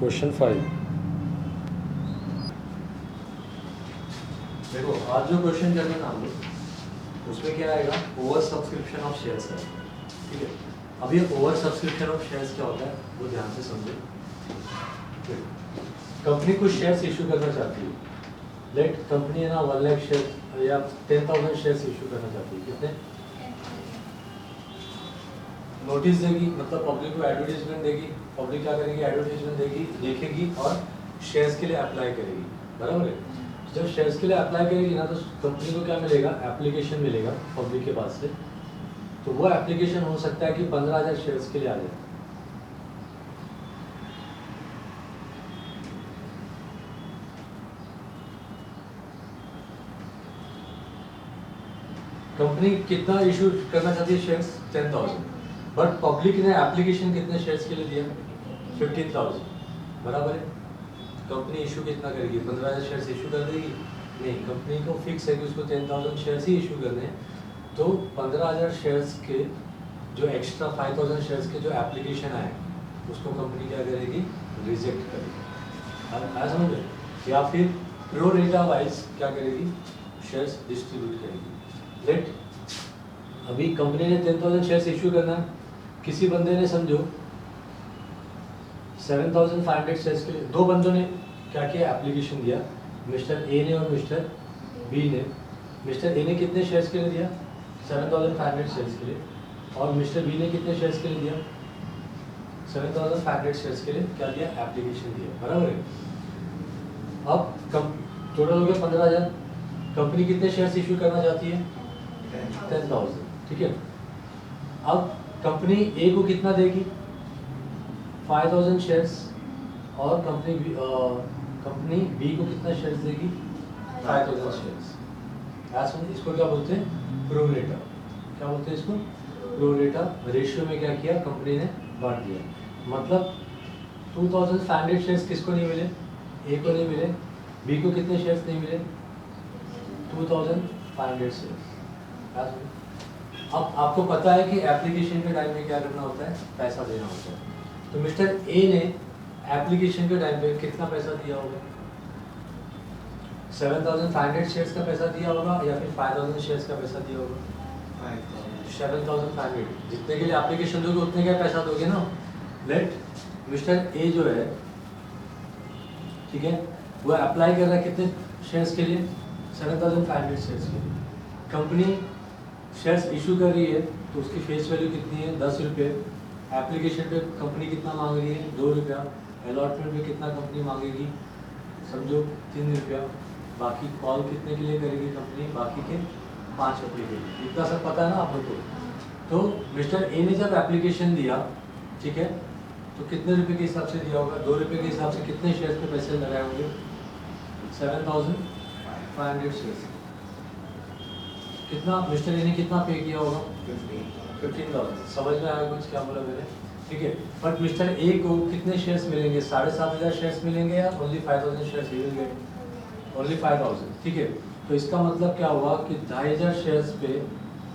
Question 5। देखो आज जो क्वेश्चन कर रहे हैं ना हम लोग, उसमें क्या आएगा, ओवर सब्सक्रिप्शन ऑफ शेयर्स है। ठीक है, अब ये ओवर सब्सक्रिप्शन ऑफ शेयर्स क्या होता है वो ध्यान से समझो। कंपनी कुछ शेयर्स इशू करना चाहती है। लेट कंपनी है ना 1 लाख शेयर या 10,000 शेयर्स इशू करना चाहती है। कितने? नोटिस देगी, मतलब पब्लिक को एडवर्टीजमेंट देगी। पब्लिक क्या करेगी, एडवर्टीजमेंट देगी, देखेगी और शेयर्स के लिए अप्लाई करेगी। बराबर है। जब शेयर्स के लिए अप्लाई करेगी ना, तो कंपनी को क्या मिलेगा, एप्लीकेशन मिलेगा पब्लिक के पास से। तो वो एप्लीकेशन हो सकता है कि 15,000 शेयर्स के लिए आ जाए। कंपनी कितना इशू करना चाहती है शेयर्स, 10,000। बट पब्लिक ने एप्लीकेशन कितने शेयर्स के लिए दिया, 15,000। बराबर है। कंपनी इशू कितना करेगी, 15,000 शेयर्स इशू कर देगी? नहीं, कंपनी को फिक्स है कि उसको 10,000 शेयर्स ही इशू करने हैं। तो 15,000 शेयर्स के जो एक्स्ट्रा 5,000 शेयर्स के जो एप्लीकेशन आए, उसको कंपनी क्या करेगी, रिजेक्ट करेगी। आप समझ रहे? या फिर प्रो रेटा वाइज क्या करेगी, शेयर्स डिस्ट्रीब्यूट करेगी। लेट अभी कंपनी ने 10,000 शेयर्स इशू करना है। किसी बंदे ने समझो 7,500 शेयर्स के लिए, दो बंदों ने क्या किया, एप्लीकेशन दिया, मिस्टर ए ने और मिस्टर बी ने। मिस्टर ए ने कितने शेयर्स के लिए दिया, 7,500 शेयर्स के लिए, और मिस्टर बी ने कितने शेयर्स के लिए दिया, 7,500 शेयर्स के लिए क्या दिया, एप्लीकेशन दिया। बराबर है। अब टोटल हो गया 15,000। कंपनी कितने शेयर्स इशू करना चाहती है, 10,000। ठीक है। अब कंपनी ए को कितना देगी, 5,000 शेयर्स, और कंपनी बी को कितना शेयर्स देगी, 5,000 शेयर्स। इसको क्या बोलते हैं, प्रो रेटा। क्या बोलते हैं इसको, प्रो रेटा। रेशियो में क्या किया, कंपनी ने बांट दिया। मतलब 2,500 शेयर्स किसको नहीं मिले, ए को नहीं मिले। बी को कितने शेयर्स नहीं मिले, 2,500 शेयर्स। अब आपको पता है कि एप्लीकेशन के टाइम में क्या करना होता है, पैसा देना होता है। तो मिस्टर ए ने एप्लीकेशन के टाइम पे कितना पैसा दिया होगा, 7,500 शेयर्स का पैसा दिया होगा या फिर 5,000 शेयर्स का पैसा दिया होगा, 7,500। जितने के लिए एप्लीकेशन दोगे उतने का पैसा दोगे ना। लेट मिस्टर ए जो है, ठीक है, वो अप्लाई कर रहा है कितने शेयर्स के लिए, 7,500 शेयर्स के लिए। कंपनी शेयर्स इशू कर रही है, तो उसकी फेस वैल्यू कितनी है, 10 रुपये। एप्लीकेशन पे कंपनी कितना मांग रही है, 2 रुपया। अलॉटमेंट पे कितना कंपनी मांगेगी, समझो 3 रुपया। बाकी कॉल कितने के लिए करेगी कंपनी, बाकी के 5 रुपये के लिए। इतना सब पता है ना आप लोग को। तो मिस्टर ए ने जब एप्लीकेशन दिया, ठीक है, तो कितने रुपये के हिसाब से दिया होगा, 2 रुपये के हिसाब से कितने शेयर्स पे पैसे लगाए होंगे, 7,500 शेयर्स। कितना मिस्टर ए ने कितना पे किया होगा, 15,000। समझ में आया कुछ क्या बोला मैंने, ठीक है। बट मिस्टर ए को कितने शेयर्स मिलेंगे, 7,500 शेयर्स मिलेंगे या ओनली 5,000 शेयर्स मिलेंगे, ओनली 5,000। ठीक है। तो इसका मतलब क्या हुआ कि 2,500 शेयर्स पे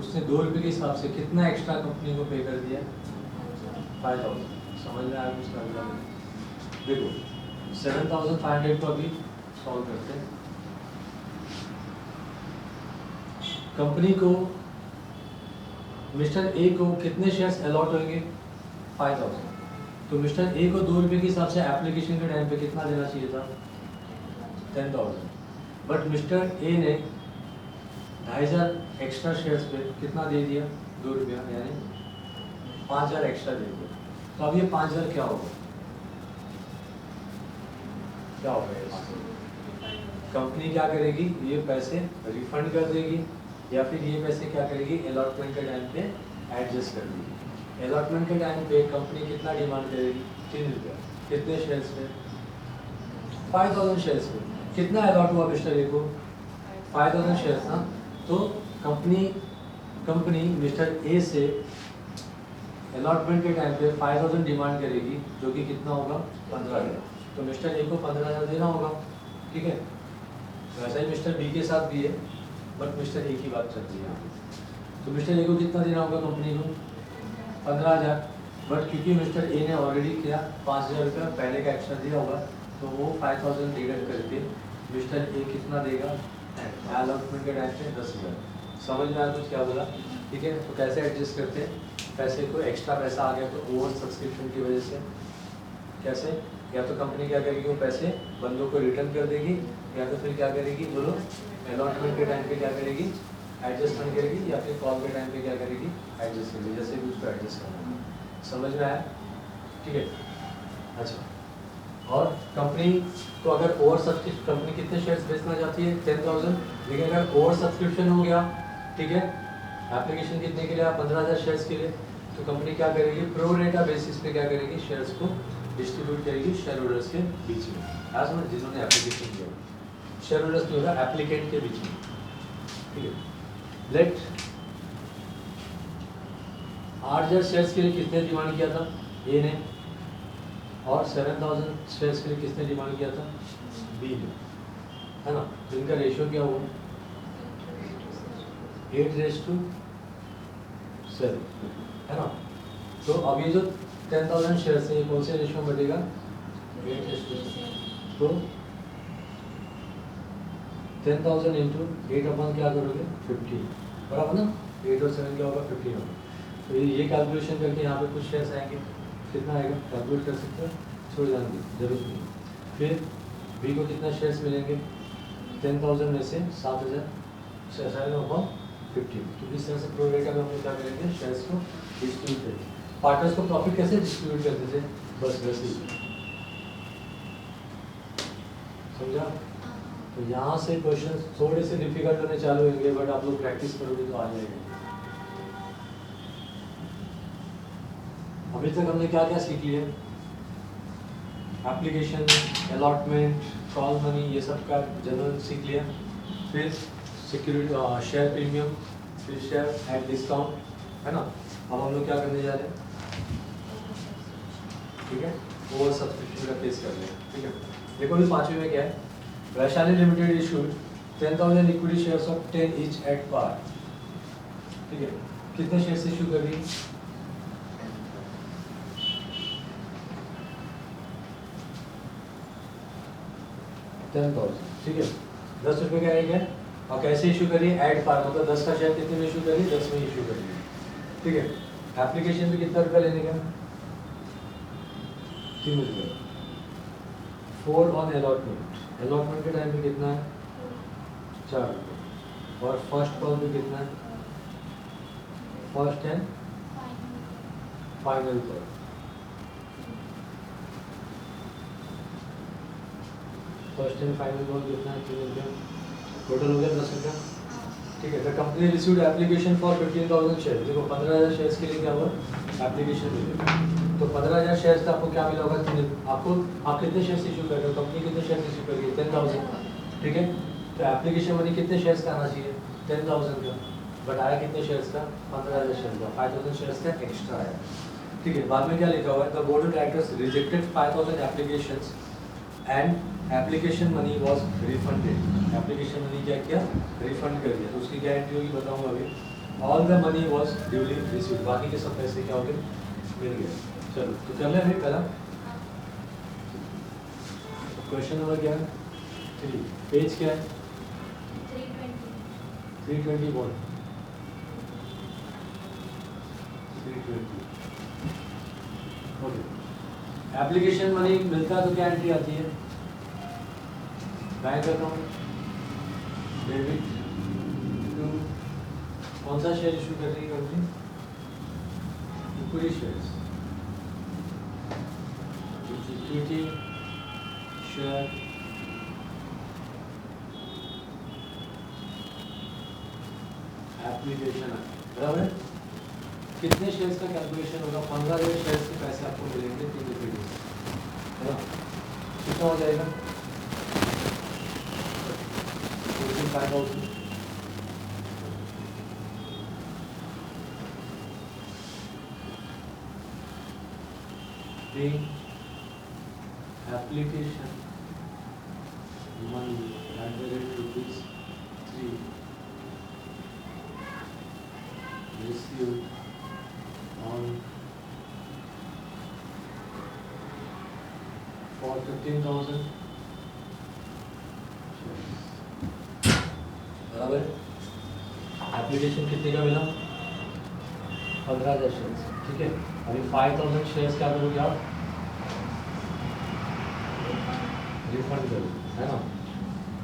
उसने 2 रुपये के हिसाब से कितना एक्स्ट्रा कंपनी को पे कर दिया, 5,000। समझ में आया कुछ क्या बोला मैंने। देखो 7,500 को अभी सॉल्व करते हैं। कंपनी को मिस्टर ए को कितने शेयर्स अलॉट होंगे, 5,000। तो मिस्टर ए को 2 रुपये के हिसाब से एप्लीकेशन के टाइम पे कितना देना चाहिए था, 10,000। बट मिस्टर ए ने 2,500 एक्स्ट्रा शेयर्स पे कितना दे दिया, 2 रुपया, यानी 5,000 एक्स्ट्रा दे दिया। तो अब ये 5,000 क्या होगा, क्या होगा, कंपनी क्या करेगी, ये पैसे रिफंड कर देगी या फिर ये पैसे क्या करेगी, अलॉटमेंट के टाइम पे एडजस्ट कर देगी। अलॉटमेंट के टाइम पे कंपनी कितना डिमांड करेगी, 3 रुपया। कितने शेयर्स पे, 5,000 शेयर्स पे। कितना अलॉट हुआ मिस्टर ए को, 5,000 शेयर्स ना। तो कंपनी मिस्टर ए से अलॉटमेंट के टाइम पे 5,000 डिमांड करेगी, जो कि कितना होगा, 15,000। तो मिस्टर ए को 15,000 देना होगा। ठीक है। वैसा ही मिस्टर बी के साथ भी है, बट मिस्टर ए की बात चल रही है। तो मिस्टर ए को कितना देना होगा कंपनी को, 15,000। बट क्योंकि मिस्टर ए ने ऑलरेडी किया 5,000 रुपया पहले का एक्स्ट्रा दिया होगा, तो वो 5,000 डिवाइड करके मिस्टर ए कितना देगा अलॉटमेंट के टाइम पे 10,000। समझ में आया कुछ क्या बोला? ठीक है, तो कैसे एडजस्ट करते हैं पैसे को? एक्स्ट्रा पैसा आ गया तो ओवर सब्सक्रिप्शन की वजह से कैसे, या तो कंपनी क्या करेगी, वो पैसे बंदों को रिटर्न कर देगी, या तो फिर क्या करेगी बोलो, अलॉटमेंट के टाइम पे क्या करेगी, एडजस्टमेंट करेगी, या फिर कॉल के टाइम पे क्या करेगी, एडजस्ट करेगी, जैसे भी उसको एडजस्ट करना है। समझ में आया? ठीक है। अच्छा, और कंपनी तो अगर ओवर सब्सक्रिप्शन, कंपनी कितने शेयर्स बेचना चाहती है 10,000, लेकिन अगर ओवर सब्सक्रिप्शन हो गया, ठीक है, एप्लीकेशन कितने के लिए, आप 15,000 शेयर्स के लिए, तो कंपनी क्या करेगी, प्रो रेटा बेसिस पे क्या करेगी, शेयर्स को डिस्ट्रीब्यूट करेगी शेयर होल्डर्स के बीच में, आज समझ, जिन्होंने एप्लीकेशन किया, शेयर होल्डर्स नहीं होगा, एप्लीकेंट के बीच में। ठीक है, लेट 8,000 शेयर्स के लिए किसने डिमांड किया था, ए ने, और 7,000 शेयर्स के लिए किसने डिमांड किया था, बी ने, है ना। तो इनका रेशियो क्या हुआ, 8:7, है ना। तो अब ये जो 10,000 शेयर्स है, ये कौन से रेशियो में बढ़ेगा, 8:7। तो 10,000 इंटू 8 अपन क्या करोगे, 50, बराबर ना। 8 और 7 क्या होगा, 50 होगा। तो ये कैलकुलेशन करके यहाँ पे कुछ शेयर्स आएंगे, कितना आएगा कैलकुलेट कर सकते हो, छोड़ जाने की जरूरत नहीं। फिर बी को कितना शेयर्स मिलेंगे, 10,000 में से 7,000 50। तो इस तरह से प्रो रेटा में हम लोग क्या करेंगे, शेयर्स को डिस्ट्रीब्यूट करेंगे। पार्टनर्स को प्रॉफिट कैसे डिस्ट्रीब्यूट करते थे, बस वैसे ही, समझा। तो यहाँ से क्वेश्चन थोड़े से डिफिकल्ट होने चालू होंगे, बट आप लोग प्रैक्टिस करोगे तो आ जाएगा। अभी तक हमने क्या क्या सीख लिया, एप्लीकेशन, अलॉटमेंट, कॉल मनी, ये सब का जनरल सीख लिया। फिर सिक्योरिटी, शेयर प्रीमियम, फिर शेयर एट डिस्काउंट, है ना। अब हम लोग क्या करने जा रहे हैं, ठीक है, ओवर सब्सक्रिप्शन का केस कर रहे हैं। ठीक है, देखो इस पांचवें में क्या है, Vaishali limited issued 10,000 equity shares of 10 each at par. ठीक है, कितने शेयर्स इशू कर रही है, 10,000। ठीक है, 10 रुपये का एक है, और कैसे इशू करिए, ऐड पार, मतलब 10 का शेयर कितने में इशू करिए, 10 में इशू करिए। ठीक है, एप्लीकेशन में कितना रुपया लेने का, 3 रुपये। 4 ऑन अलॉटमेंट, अलॉटमेंट के टाइम पे कितना है, 4 रुपये। और फर्स्ट कॉल पे कितना है, first and final call, first and final call कितना है, 3 रुपये। टोटल हो गया 10 रुपये। ठीक है, the company received application for 15,000 share. देखो 15,000 शेयर्स के लिए क्या हुआ, एप्लीकेशन मिलेगा। तो 15,000 शेयर्स का आपको क्या मिला होगा, आपको, आप कितने शेयर्स इशू कर रहे हो, कंपनी कितने शेयर्स इशू कर रही है, 10,000। ठीक है, तो एप्लीकेशन मनी कितने शेयर्स का आना चाहिए, 10,000 का, बट आया कितने शेयर्स का, 15,000 शेयर्स का, 5,000 शेयर्स का एक्स्ट्रा आया। ठीक है, बाद में क्या लिखा हुआ है, the board of directors rejected 5,000 applications and application money was refunded. Application money क्या किया, रिफंड कर दिया। तो उसकी क्या एंट्री होगी बताऊंगा अभी। All the money was duly received, बाकी के सब पैसे क्या हो गए, मिल गए। चलो तो कर ले अभी पहला क्वेश्चन नंबर क्या है, 3, पेज क्या है, 321, 320। ओके, एप्लीकेशन मनी मिलता है तो क्या एंट्री आती है, बैंक अकाउंट, डेबिट टू, कौन सा शेयर इशू कर रही है company, equity shares, equity share application, बराबर है। कितने शेयर्स का कैलकुलेशन होगा, 15,000 शेयर्स के पैसे आपको मिलेंगे 3 रुपये, है ना। कितना हो जाएगा, 5,000। Application money ₹3 received on for 15,000 बराबर। एप्लीकेशन कितने का मिला? 15,000 शेयर्स, ठीक है। अभी 5,000 शेयर्स क्या करोगे आप? रिफंड करो, है ना?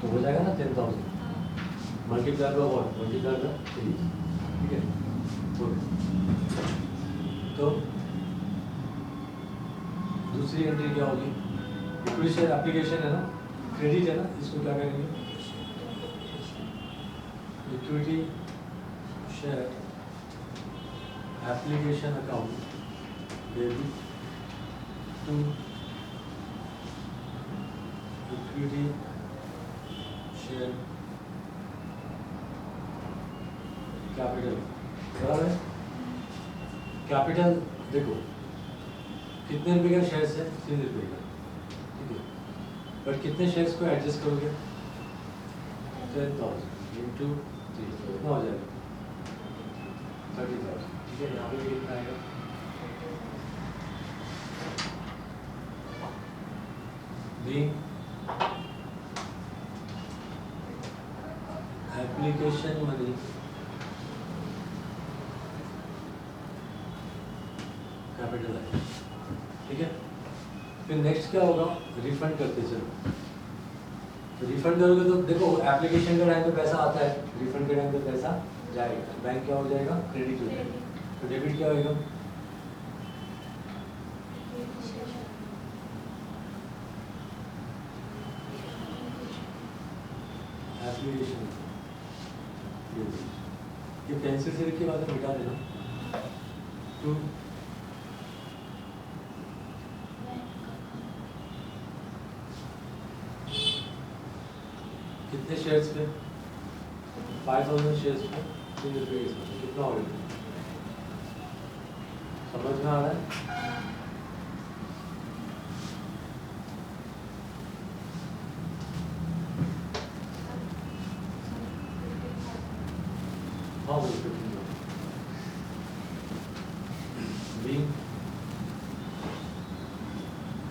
तो हो जाएगा ना 10,000 multiply by what? Multiply by 3, ठीक है। तो दूसरी एंट्री क्या होगी? इक्विटी शेयर एप्लीकेशन है ना, क्रेडिट है ना, इसको क्या करेंगे? Equity share application account debit to equity share capital, बराबर है। कैपिटल देखो कितने रुपए का शेयर है? 3 रुपए का, ठीक है। बट कितने शेयर्स को एडजस्ट करोगे? 10,000 इंटू 3 कितना हो जाएगा? 30,000, ठीक है। यहाँ पे भी कितना आएगा? एप्लीकेशन मनी कैपिटल है, ठीक है। फिर नेक्स्ट क्या होगा? रिफंड करते चलो। तो रिफंड करोगे तो देखो एप्लीकेशन के टाइम पे पैसा आता है, रिफंड के टाइम पे पैसा जाएगा। बैंक क्या हो जाएगा? क्रेडिट हो जाएगा। तो डेबिट क्या होगा? एप्लीकेशन, ये पेंसिल से लिखी बात है, मिटा देना। टू कितने शेयर्स पे? 5,000 शेयर्स पे 3 रुपये के हिसाब से कितना हो गया? समझ में आ रहा है? हाँ बोलो।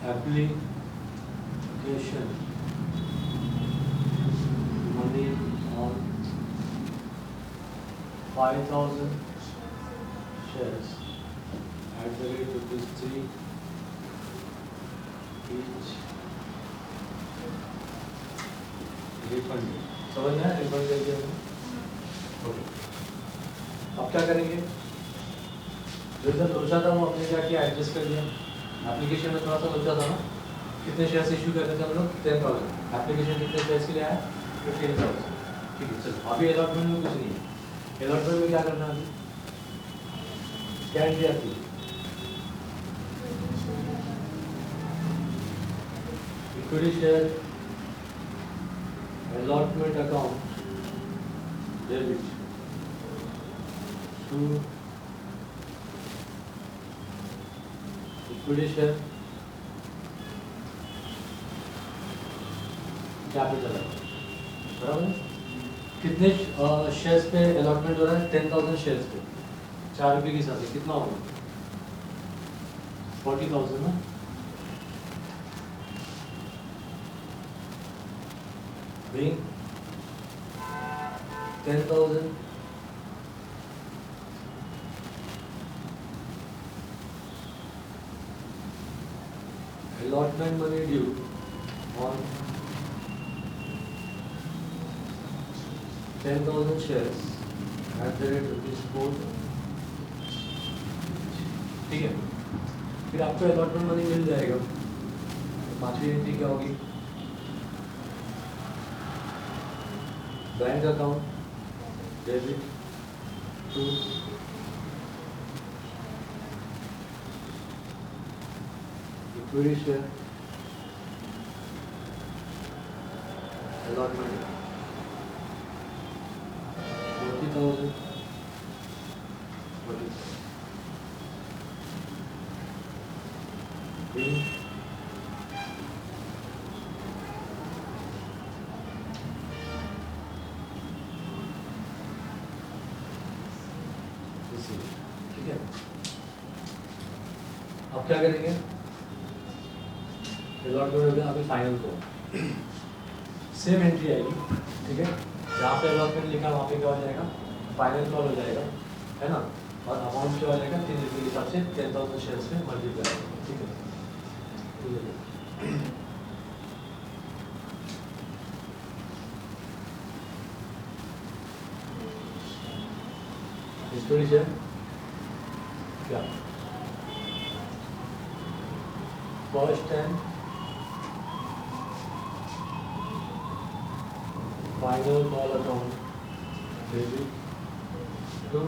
Application money on 5,000 shares at the rate of ₹3 each refund। समझ में आया? रिफंड दे दिया हमने। ओके, अब क्या करेंगे? जो इधर लोचा था वो हमने क्या किया? एडजस्ट कर दिया। एप्लीकेशन में थोड़ा सा लोचा था ना, कितने शेयर्स इशू करते थे हम लोग? 10,000। एप्लीकेशन कितने शेयर्स के लिए आया? 15,000, ठीक है। चलो अभी अलॉटमेंट में कुछ नहीं है। अलॉटमेंट में क्या करना है? अभी क्या एंट्री आती है? Equity share allotment account debit to equity share capital, बराबर। कितने शेयर्स पे अलॉटमेंट हो रहा है? 10,000 शेयर्स पे 4 रुपये के हिसाब से कितना होगा? 40,000 ना। being 10,000 allotment money due on 10,000 shares at the rate ₹4, ठीक है। फिर आपको अलॉटमेंट मनी मिल जाएगा। पांचवी एंट्री क्या होगी? Bank account debit to equity share allotment 40,000 ठीक है। अब क्या करेंगे? अलॉटमेंट हो गया, अभी फाइनल को सेम एंट्री आएगी, ठीक है। जहाँ पे अलॉटमेंट लिखा वहाँ पे क्या हो जाएगा, फाइनल कॉल हो जाएगा, है ना। और अमाउंट क्या हो जाएगा 3 रुपये के हिसाब से 10,000 शेयर्स में मल्टीप्लाई होगा, ठीक है। स्टोरी है क्या, first and final call account debit to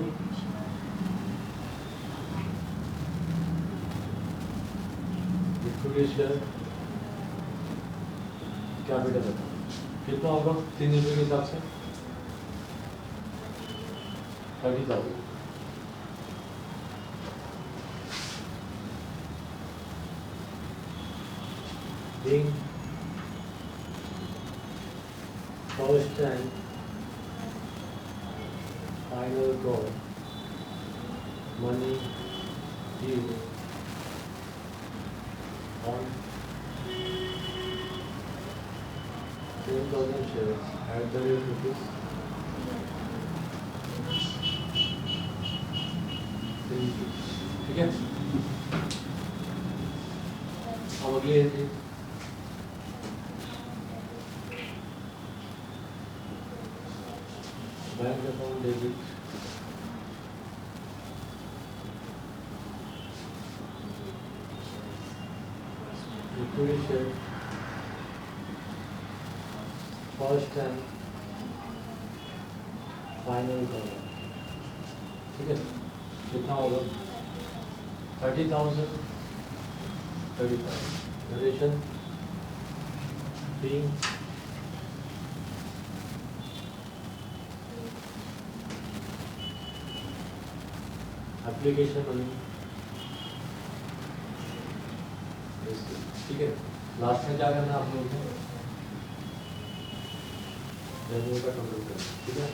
equity share capital account. कितना होगा 3 रुपये के हिसाब से 30,000। being first and final call, money due on 10,000 shares at the rate rupees 3, ठीक है। अब अगली entry bank account debit equity share first and final call, ठीक है। कितना होगा 30,000 35 नरेशन being एप्लीकेशन मनी, ठीक है। लास्ट में क्या करना है आप लोगों को, रेवेन्यू का कंप्यूटर, ठीक है।